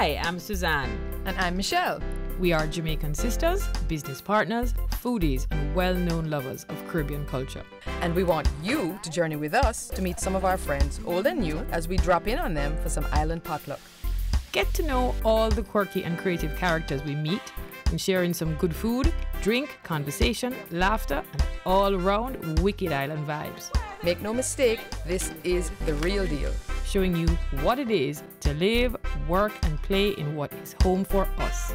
Hi, I'm Suzanne. And I'm Michelle. We are Jamaican sisters, business partners, foodies, and well-known lovers of Caribbean culture. And we want you to journey with us to meet some of our friends, old and new, as we drop in on them for some island potluck. Get to know all the quirky and creative characters we meet and share in some good food, drink, conversation, laughter, and all-round wicked island vibes. Make no mistake, this is the real deal. Showing you what it is to live, work, and play in what is home for us.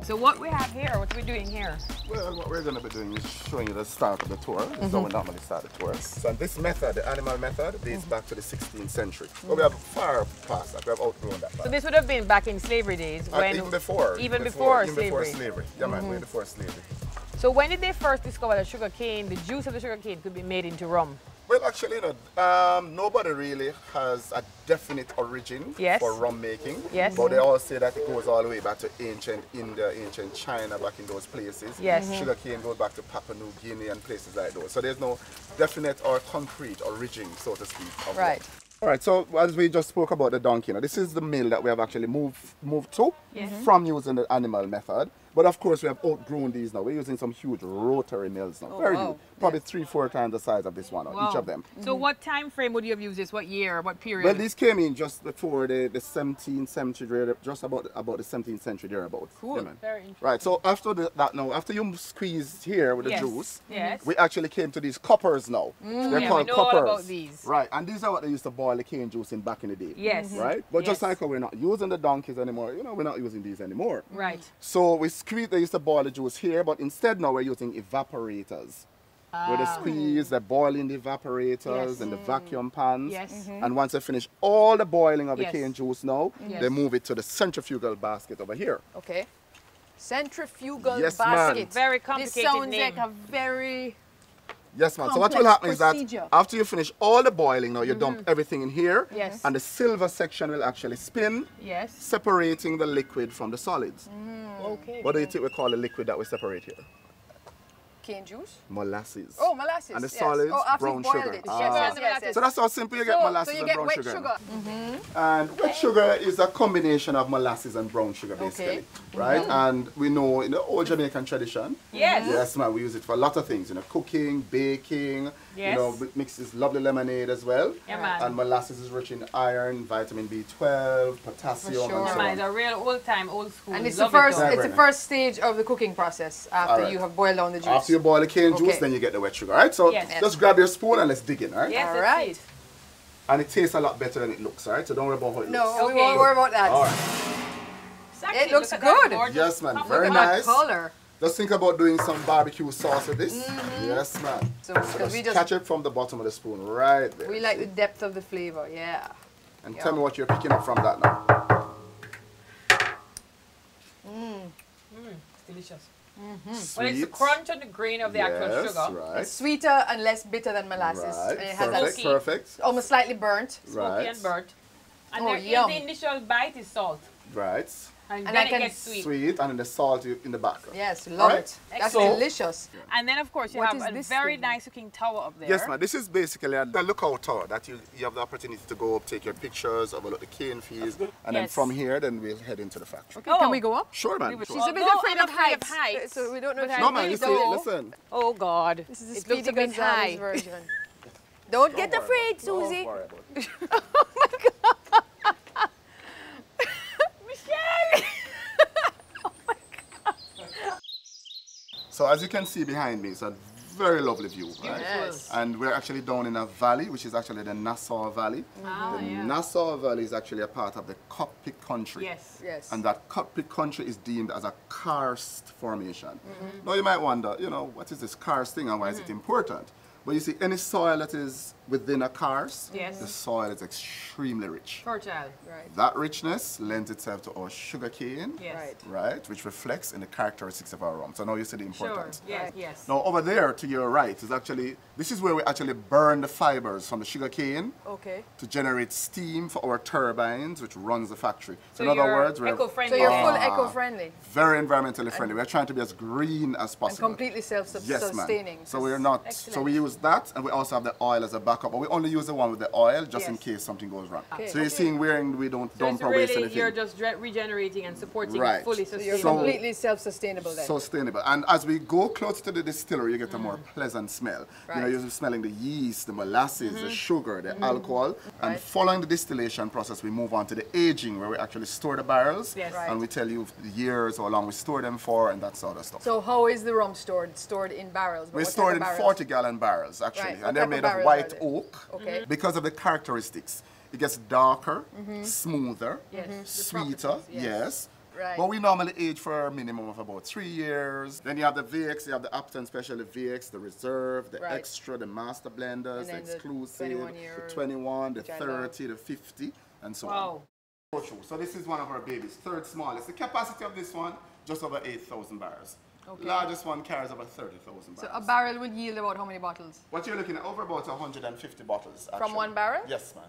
So what we have here, what we're doing here? Well, what we're going to be doing is showing you the start of the tour. This is how we normally start the tour. So this method, the animal method, dates back to the 16th century. But we have far past that, we have outgrown that. So this would have been back in slavery days? When Even before. Even before slavery? Even before slavery. Yeah, man, way before slavery. So when did they first discover that sugar cane, the juice of the sugar cane could be made into rum? Well, actually, you know, nobody really has a definite origin for rum making. Yes. But they all say that it goes all the way back to ancient India, ancient China, back in those places. Yes. Sugar cane goes back to Papua New Guinea and places like those. So there's no definite or concrete origin, so to speak, of rum. All right, so as we just spoke about the donkey, now this is the mill that we have actually moved to from using the animal method. But of course, we have outgrown these now. We're using some huge rotary mills now. Very huge. Probably 3-4 times the size of this one, each of them. So what time frame would you have used this? What year? What period? Well, these came in just before the 17th century, just about the 17th century thereabouts. Cool. Yeah, very interesting. Right, so after that now, after you squeeze here with the juice, yes. we actually came to these coppers now. They're called we know coppers. all about these. Right, and these are what they used to boil the cane juice in back in the day. Yes. Right? But just like how we're not using the donkeys anymore, you know, we're not using these anymore. Right. So we squeeze, they used to boil the juice here, but instead now we're using evaporators. Where they squeeze, they boil in the evaporators and the vacuum pans. Yes. And once they finish all the boiling of the cane juice now, they move it to the centrifugal basket over here. Okay. Centrifugal Yes, basket. ma'am. Very complicated This sounds name. like a very Yes, ma'am. So what will happen is that procedure. after you finish all the boiling now, you dump everything in here. Yes. And the silver section will actually spin, Yes. separating the liquid from the solids. Okay. What do you think we call the liquid that we separate here? cane juice. Molasses. Oh, molasses. And the yes. solids, after brown you boiled sugar. it. Ah. Yes. So that's how simple you get molasses so you and get brown wet sugar. And wet sugar is a combination of molasses and brown sugar, basically. Right? And we know in the old Jamaican tradition, yes, man, we use it for a lot of things, you know, cooking, baking, you know, it mixes lovely lemonade as well. Yeah, man. And molasses is rich in iron, vitamin B12, potassium, and so Yeah, man, on. it's a real old-time, old school. And it's Love the first, it, it's the first stage of the cooking process after you have boiled down the juice. After you boil the cane juice, then you get the wet sugar, right? So just grab your spoon and let's dig in, right? Yes, all right. And it tastes a lot better than it looks, right? So don't worry about how it looks. No, we won't worry about that. All right. It looks good. Yes, man. Look Very at nice. that color. Just think about doing some barbecue sauce with this. Yes, man. So just catch it from the bottom of the spoon right there. We like the depth of the flavor, yeah. And tell me what you're picking up from that now. It's delicious. Sweet. Well, it's the crunch and the grain of the actual sugar. Right. It's sweeter and less bitter than molasses. Right. And it has Perfect. Perfect. almost slightly burnt. Smoky and burnt. And Oh, there yum. is the initial bite is salt. Right. And And then I can it gets sweet. Sweet and then the salt in the back. Yes, love Right. it. That's So- delicious. And then, of course, you What have is a this very thing? nice looking tower up there. Yes, man. This is basically a lookout tower that you have the opportunity to go up, take your pictures, overlook the cane fields, and then from here, then we'll head into the factory. Okay, can we go up? Sure, man. She's Sure. a bit Although afraid I'm of afraid of heights. heights, So we don't know if but she No, can man. really Listen. go. Listen. Oh, God. This is the It looks Speedy a bit Gonzales high. version. Don't get afraid, Susie. Don't worry about it. So as you can see behind me, it's a very lovely view, right? Yes. And we're actually down in a valley, which is actually the Nassau Valley. The Nassau Valley is actually a part of the cockpit country. Yes. Yes. And that cockpit country is deemed as a karst formation. Now you might wonder, you know, what is this karst thing and why is it important? But you see, any soil that is within a karst, Yes. the soil is extremely rich. Fertile. Right. That richness lends itself to our sugar cane, Yes. right, which reflects in the characteristics of our rum. So now you see the Sure. importance. Yes. Yes. Now over there to your right is actually, this is where we actually burn the fibers from the sugar cane Okay. to generate steam for our turbines, which runs the factory. So in other you're words, we're eco-friendly. So you're full eco-friendly very environmentally friendly. We're trying to be as green as and possible. completely Yes, man. self-sustaining. So we're not. So we use that, and we also have the oil as a backup. But we only use the one with the oil, just in Yes. case something goes wrong. Okay. So you're seeing where we don't So dump it's or waste really, anything. you're just regenerating and supporting Right. fully So You're sustainable. completely self-sustainable then. Sustainable. And as we go closer to the distillery, you get a more pleasant smell. You know, Right. you're smelling the yeast, the molasses, the sugar, the alcohol. And Right. following the distillation process, we move on to the aging, where we actually store the barrels. Yes. Right. And we tell you the years, how long we store them for, and that sort of stuff. So how is the rum stored? Stored in barrels? But We what store type it of in barrels? 40-gallon barrels, actually. Right. What And they're type of made of barrels white are they? oak. Okay. Because of the characteristics. It gets darker, smoother, Yes. Mhm. sweeter, properties, yes. yes. Right. But we normally age for a minimum of about 3 years. Then you have the VX, you have the Appleton Special, the VX, the Reserve, the Right. Extra, the Master Blenders, And the then the Exclusive, 21 year, the 21, the which I love. 30, the 50, and so Wow. on. So this is one of our babies, third smallest. The capacity of this one, just over 8,000 barrels. Okay. Largest one carries over 30,000 So barrels. a barrel would yield about how many bottles? What you're looking at, over about 150 bottles. From actually. one barrel? Yes, man.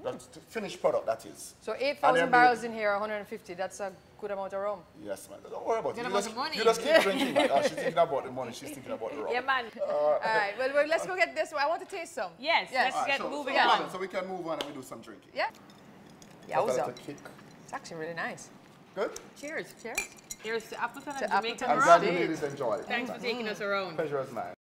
That's the finished product, that is. So And 8,000 they're barrels made- in here, 150. That's a good amount of rum. Yes, man. Don't worry about it. Good You amount just, of money. you just keep drinking. Man. She's thinking about the money. She's thinking about the rum. Yeah, man. All right, well, let's go get this one. I want to taste some. Yes, let's All right, get so- moving so, on. So we can move on and we do some drinking. Yeah? Got that Yowza. to kick. It's actually really nice. Good? Cheers. Cheers. Here's to Appleton To and Jamaican Appleton I'm and glad rum. you Indeed. ladies enjoyed it. Thanks for taking us around. Pleasure is mine.